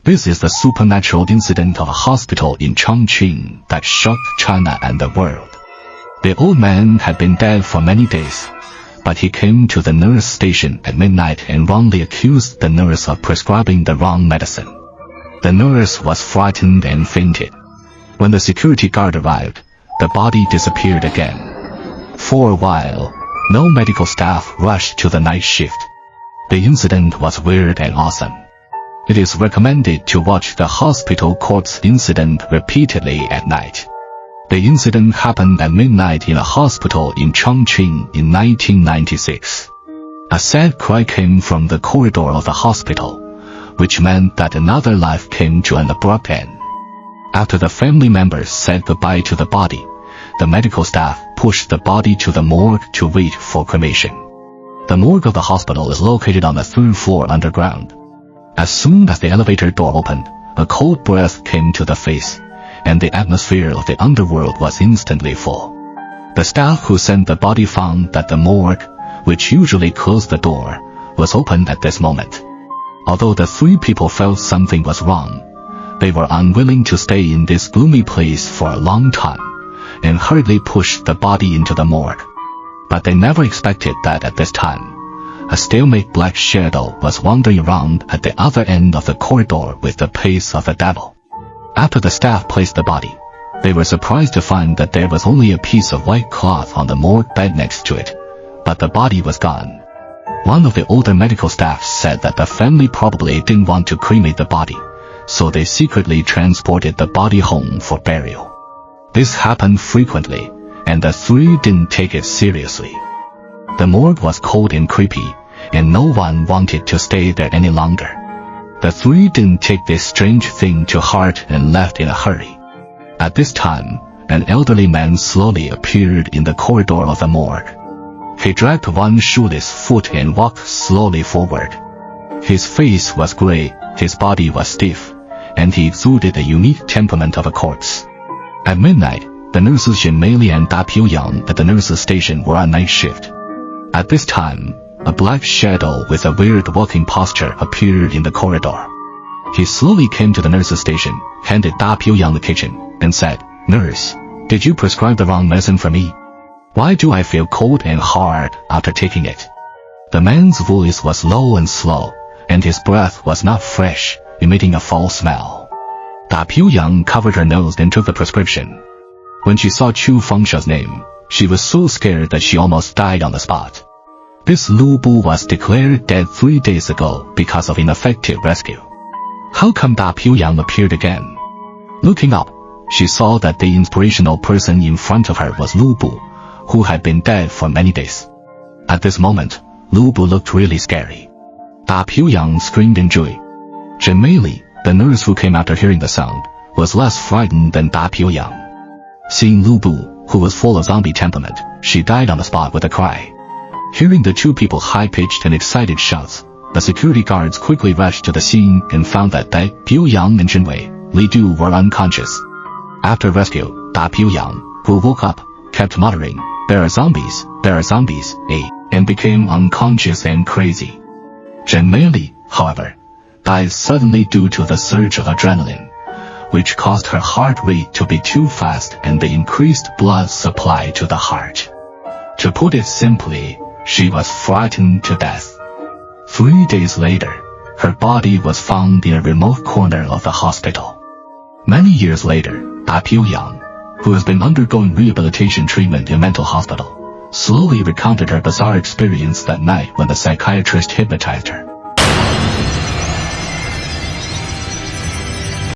This is the supernatural incident of a hospital in Chongqing that shocked China and the world. The old man had been dead for many days, but he came to the nurse station at midnight and wrongly accused the nurse of prescribing the wrong medicine. The nurse was frightened and fainted. When the security guard arrived, the body disappeared again. For a while, no medical staff rushed to the night shift. The incident was weird and awesome. It is recommended to watch the hospital corpse incident repeatedly at night. The incident happened at midnight in a hospital in Chongqing in 1996. A sad cry came from the corridor of the hospital, which meant that another life came to an abrupt end. After the family members said goodbye to the body, the medical staff pushed the body to the morgue to wait for cremation. The morgue of the hospital is located on the 3rd floor underground. As soon as the elevator door opened, a cold breath came to the face, and the atmosphere of the underworld was instantly full. The staff who sent the body found that the morgue, which usually closed the door, was open at this moment. Although the 3 people felt something was wrong, they were unwilling to stay in this gloomy place for a long time, and hurriedly pushed the body into the morgue. But they never expected that at this time, a stalemate black shadow was wandering around at the other end of the corridor with the pace of a devil. After the staff placed the body, they were surprised to find that there was only a piece of white cloth on the morgue bed next to it, but the body was gone. One of the older medical staff said that the family probably didn't want to cremate the body, so they secretly transported the body home for burial. This happened frequently, and the 3 didn't take it seriously. The morgue was cold and creepy, and no one wanted to stay there any longer. The 3 didn't take this strange thing to heart and left in a hurry. At this time, an elderly man slowly appeared in the corridor of the morgue. He dragged one shoeless foot and walked slowly forward. His face was gray, his body was stiff, and he exuded the unique temperament of a corpse. At midnight, the nurses Jinmei and Da Piuyang at the nurses' station were on night shift. At this time, a black shadow with a weird walking posture appeared in the corridor. He slowly came to the nurse's station, handed Da Piuyang the kitchen, and said, "Nurse, did you prescribe the wrong medicine for me? Why do I feel cold and hard after taking it?" The man's voice was low and slow, and his breath was not fresh, emitting a foul smell. Da Piuyang covered her nose and took the prescription. When she saw Chu Fengsha's name, she was so scared that she almost died on the spot. This Lu Bu was declared dead 3 days ago because of ineffective rescue. How come Da Piuyang appeared again? Looking up, she saw that the inspirational person in front of her was Lu Bu, who had been dead for many days. At this moment, Lu Bu looked really scary. Da Piuyang screamed in joy. Jinmei, the nurse who came after hearing the sound, was less frightened than Da Piuyang. Seeing Lu Bu, who was full of zombie temperament, she died on the spot with a cry. Hearing the 2 people high-pitched and excited shouts, the security guards quickly rushed to the scene and found that Da Piuyang and Jinmei, Li Du were unconscious. After rescue, Da Piuyang, who woke up, kept muttering, "There are zombies, and became unconscious and crazy. Jinmei, however, died suddenly due to the surge of adrenaline, which caused her heart rate to be too fast and the increased blood supply to the heart. To put it simply, she was frightened to death. 3 days later, her body was found in a remote corner of the hospital. Many years later, Da Piuyang, who has been undergoing rehabilitation treatment in a mental hospital, slowly recounted her bizarre experience that night when the psychiatrist hypnotized her.